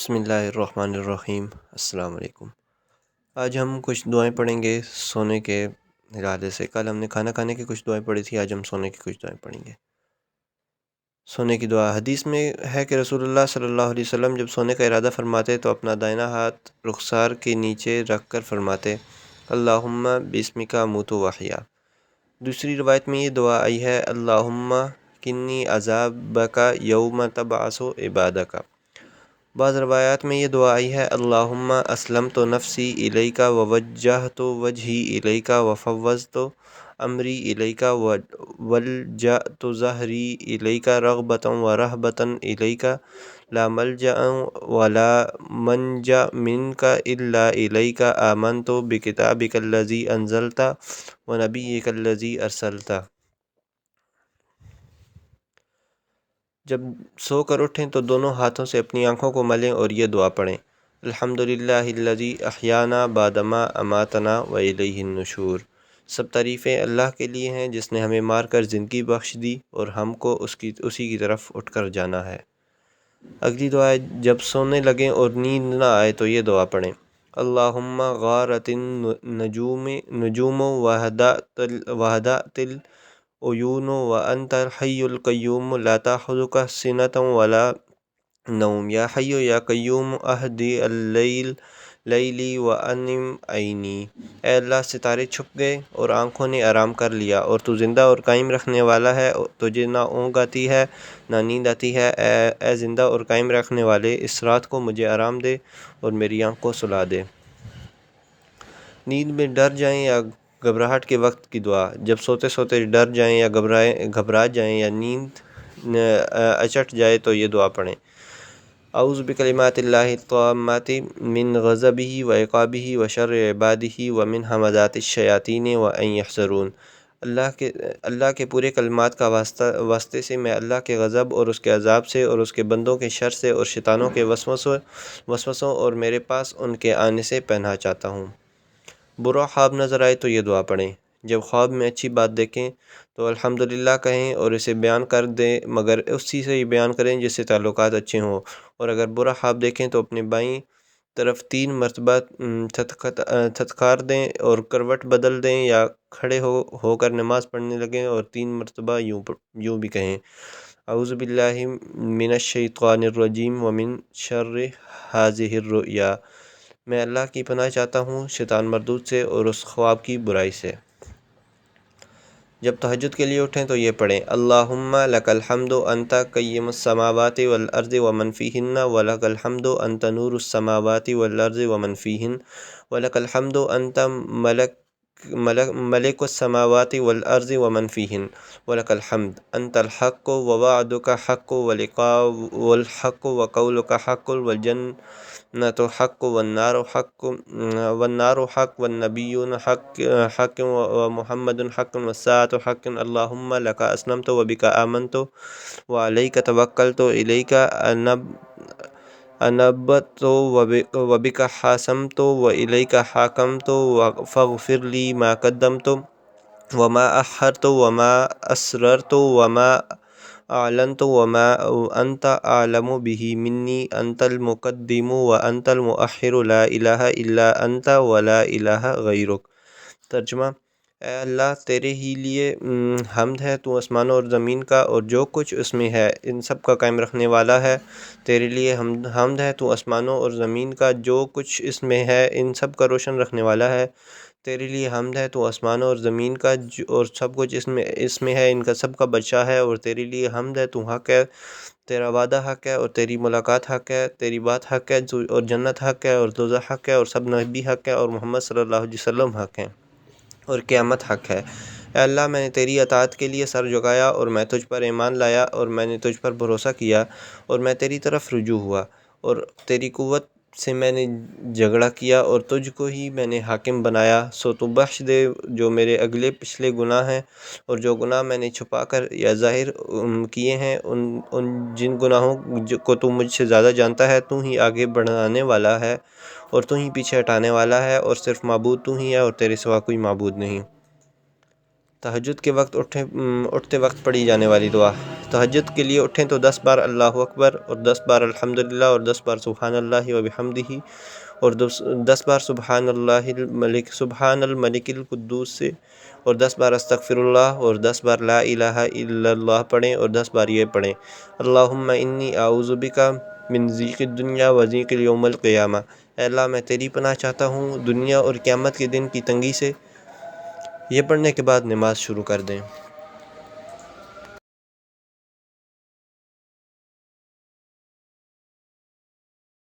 بسم اللہ الرحمن الرحیم۔ السلام علیکم۔ آج ہم کچھ دعائیں پڑھیں گے سونے کے ارادے سے۔ کل ہم نے کھانا کھانے کی کچھ دعائیں پڑھی تھی، آج ہم سونے کی کچھ دعائیں پڑھیں گے۔ سونے کی دعا حدیث میں ہے کہ رسول اللہ صلی اللہ علیہ وسلم جب سونے کا ارادہ فرماتے تو اپنا دائنا ہاتھ رخسار کے نیچے رکھ کر فرماتے اللہم بسمک اموت واحیا۔ دوسری روایت میں یہ دعا آئی ہے اللہم کنی عذابک یوم تبعث عبادک۔ بعض روایات میں یہ دعا آئی ہے اللہم اسلمت نفسی الیک ووجہت وجہی الیک وفوضت امری الیک ولجأت ظہری الیک رغبۃ ورہبۃ الیک لا ملجأ ولا منجا منک الا الیک آمنت بکتابک الذی انزلت ونبیک الذی ارسلت۔ جب سو کر اٹھیں تو دونوں ہاتھوں سے اپنی آنکھوں کو ملیں اور یہ دعا پڑھیں الحمدللہ الذی احیانا بعدما اماتنا والیہ النشور۔ سب تعریفیں اللہ کے لیے ہیں جس نے ہمیں مار کر زندگی بخش دی اور ہم کو اسی کی طرف اٹھ کر جانا ہے۔ اگلی دعا ہے جب سونے لگیں اور نیند نہ آئے تو یہ دعا پڑھیں اللہم غارت النجوم وہدأت العیون وانت الحی القیوم لا تأخذک سنۃ ولا نوم یا حی یا قیوم اہدی لیلی وانم عینی۔ اے اللہ ستارے چھپ گئے اور آنکھوں نے آرام کر لیا اور تو زندہ اور قائم رکھنے والا ہے، تجھے نہ اونگ آتی ہے نہ نیند آتی ہے۔ اے زندہ اور قائم رکھنے والے اس رات کو مجھے آرام دے اور میری آنکھ کو سلا دے۔ نیند میں ڈر جائیں یا گھبراہٹ کے وقت کی دعا۔ جب سوتے سوتے ڈر جائیں یا گھبرا جائیں یا نیند اچٹ جائے تو یہ دعا پڑھیں اعوذ بکلمات اللہ التامات من غضبہ وعقابہ وشر عبادہ ومن ہمزات الشیاطین وان یحضرون۔ اللہ کے پورے کلمات کا واسطے سے میں اللہ کے غضب اور اس کے عذاب سے اور اس کے بندوں کے شر سے اور شیطانوں کے وسوسوں اور میرے پاس ان کے آنے سے پناہ چاہتا ہوں۔ برا خواب نظر آئے تو یہ دعا پڑھیں جب خواب میں اچھی بات دیکھیں تو الحمدللہ کہیں اور اسے بیان کر دیں، مگر اسی سے بیان کریں جس سے تعلقات اچھے ہوں، اور اگر برا خواب دیکھیں تو اپنے بائیں طرف 3 مرتبہ تھتکار دیں اور کروٹ بدل دیں یا کھڑے ہو کر نماز پڑھنے لگیں اور 3 مرتبہ یوں بھی کہیں اعوذ باللہ من الشیطان الرجیم ومن شر ہذہ الرؤیا۔ میں اللہ کی پناہ چاہتا ہوں شیطان مردود سے اور اس خواب کی برائی سے۔ جب تہجد کے لیے اٹھیں تو یہ پڑھیں اللہم لک الحمد انت قیم السماوات والارض ومن فیہن ولک الحمد انت نور السماوات والارض ومن فیہن ولک الحمد انت ملک السماوات والارض ومن فیہن ولک الحمد انت الحق ووعدک حق ولقاؤک حق وقولک حق والجنۃ حق والنار حق والنبیون حق ومحمد حق والساعۃ حق اللہم لک اسلمت وبک آمنت وعلیک توکلت الیک انبت وبک حاصمت والیک حاکمت فاغفر لی ما قدمت وما اخرت وما اسررت وما اعلنت وما انت اعلم به منی انت المقدم وانت المؤخر لا الہ الا انت ولا الہ غیرک۔ ترجمہ: اے اللہ تیرے ہی لیے حمد ہے، تو آسمانوں اور زمین کا اور جو کچھ اس میں ہے ان سب کا قائم رکھنے والا ہے۔ تیرے لیے حمد ہے، تو آسمانوں اور زمین کا جو کچھ اس میں ہے ان سب کا روشن رکھنے والا ہے۔ تیرے لیے حمد ہے، تو آسمانوں اور زمین کا اور سب کچھ اس میں ہے ان کا سب کا بادشاہ ہے، اور تیرے لیے حمد ہے، تو حق ہے، تیرا وعدہ حق ہے اور تیری ملاقات حق ہے، تیری بات حق ہے اور جنت حق ہے اور دوزخ حق ہے اور سب نبی حق ہے اور محمد صلی اللہ علیہ وسلم حق ہیں اور قیامت حق ہے۔ اے اللہ میں نے تیری اطاعت کے لیے سر جھکایا اور میں تجھ پر ایمان لایا اور میں نے تجھ پر بھروسہ کیا اور میں تیری طرف رجوع ہوا اور تیری قوت سے میں نے جھگڑا کیا اور تجھ کو ہی میں نے حاکم بنایا، سو تو بخش دے جو میرے اگلے پچھلے گناہ ہیں اور جو گناہ میں نے چھپا کر یا ظاہر کیے ہیں، جن گناہوں کو تو مجھ سے زیادہ جانتا ہے۔ تو ہی آگے بڑھانے والا ہے اور تو ہی پیچھے ہٹانے والا ہے اور صرف معبود تو ہی ہے اور تیرے سوا کوئی معبود نہیں۔ تہجد کے وقت اٹھتے وقت پڑھی جانے والی دعا۔ تہجد کے لیے اٹھیں تو 10 بار اللہ اکبر اور 10 بار الحمدللہ اور 10 بار سبحان اللہ و بحمدہ اور 10 بار سبحان الملک القدوس سے اور 10 بار استغفر اللہ اور 10 بار لا الہ الا اللہ پڑھیں اور 10 بار یہ پڑھیں اللہم انی اعوذ بک من ضیق الدنیا و ضیق یوم القیامہ۔ اے اللہ میں تیری پناہ چاہتا ہوں دنیا اور قیامت کے دن کی تنگی سے۔ یہ پڑھنے کے بعد نماز شروع کر دیں۔